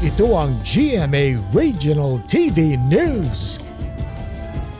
Ito ang GMA Regional TV News.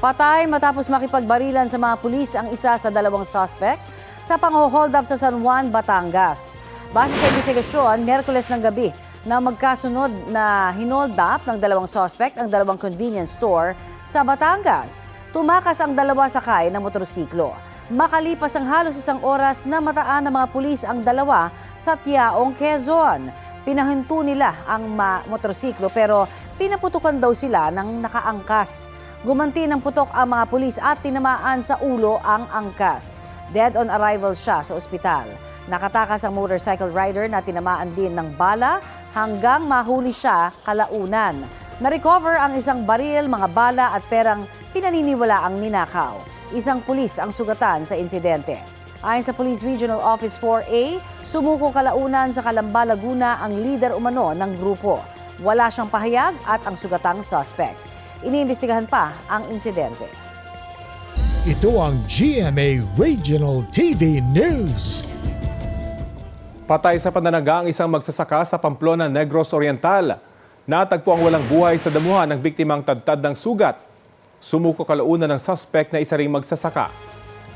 Patay matapos makipagbarilan sa mga pulis ang isa sa dalawang suspect sa pang-hold up sa San Juan, Batangas. Base sa investigasyon, Miyerkules ng gabi na magkasunod na hinold up ng dalawang suspect ang dalawang convenience store sa Batangas. Tumakas ang dalawa sakay ng motorsiklo. Makalipas ang halos isang oras na mataan ng mga pulis ang dalawa sa Tiaong, Quezon. Pinahinto nila ang motorsiklo pero pinaputukan daw sila ng nakaangkas. Gumanti ng putok ang mga pulis at tinamaan sa ulo ang angkas. Dead on arrival siya sa ospital. Nakatakas ang motorcycle rider na tinamaan din ng bala hanggang mahuli siya kalaunan. Na-recover ang isang baril, mga bala at perang pinaniniwala ang ninakaw. Isang pulis ang sugatan sa insidente. Ayon sa Police Regional Office 4A, sumuko kalaunan sa Calamba, Laguna ang leader umano ng grupo. Wala siyang pahayag at ang sugatang suspect. Iniimbestigahan pa ang insidente. Ito ang GMA Regional TV News. Patay sa pananaga ang isang magsasaka sa Pamplona, Negros Oriental. Natagpo ang walang buhay sa damuhan ng biktimang tadtad ng sugat. Sumuko kalaunan ng suspect na isa ring magsasaka.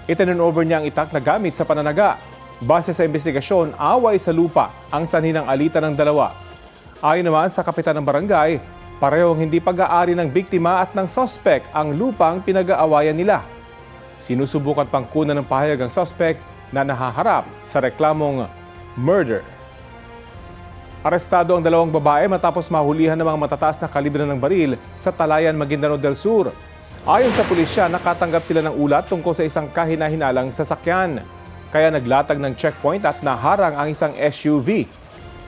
Itinurnover niya ang itak na gamit sa pananaga. Base sa investigasyon, away sa lupa ang sanhi ng alitan ng dalawa. Ayon naman sa kapitan ng barangay, parehong hindi pag-aari ng biktima at ng suspect ang lupang pinag-aawayan nila. Sinusubukan pang kunan ng pahayag ang suspect na nahaharap sa reklamong murder. Arestado ang dalawang babae matapos mahulihan ng mga matataas na kalibre ng baril sa Talayan, Maguindanao del Sur. Ayon sa pulisya, nakatanggap sila ng ulat tungkol sa isang kahina-hinalang sasakyan. Kaya naglatag ng checkpoint at naharang ang isang SUV.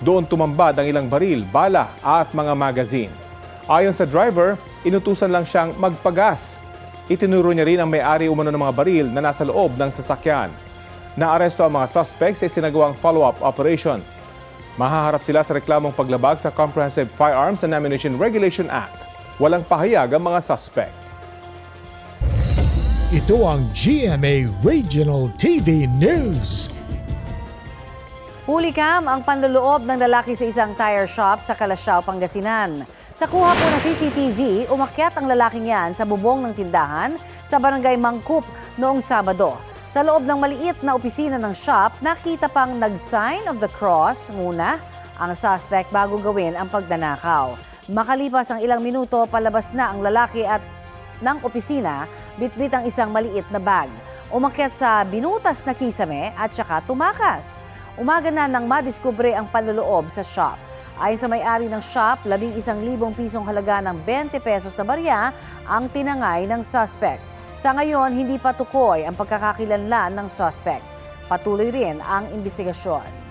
Doon tumambad ang ilang baril, bala at mga magazine. Ayon sa driver, inutusan lang siyang magpagas. Itinuro niya rin ang may-ari umano ng mga baril na nasa loob ng sasakyan. Naaresto ang mga suspects sa sinagawang follow-up operation. Mahaharap sila sa reklamong paglabag sa Comprehensive Firearms and Ammunition Regulation Act. Walang pahayag ang mga suspect. Ito ang GMA Regional TV News. Hulikam ang panloloob ng lalaki sa isang tire shop sa Calasiao, Pangasinan. Sa kuha po ng CCTV, umakyat ang lalaking yan sa bubong ng tindahan sa barangay Mangkup noong Sabado. Sa loob ng maliit na opisina ng shop, nakita pang nag-sign of the cross muna ang suspect bago gawin ang pagdanakaw. Makalipas ang ilang minuto, palabas na ang lalaki at ng opisina, bitbit ang isang maliit na bag. Umakyat sa binutas na kisame at saka tumakas. Umaga na nang madiskubre ang panloloob sa shop. Ayon sa may-ari ng shop, 11,000 pisong halaga ng 20 pesos na barya ang tinangay ng suspect. Sa ngayon, hindi pa tukoy ang pagkakakilanlan ng suspect. Patuloy rin ang investigasyon.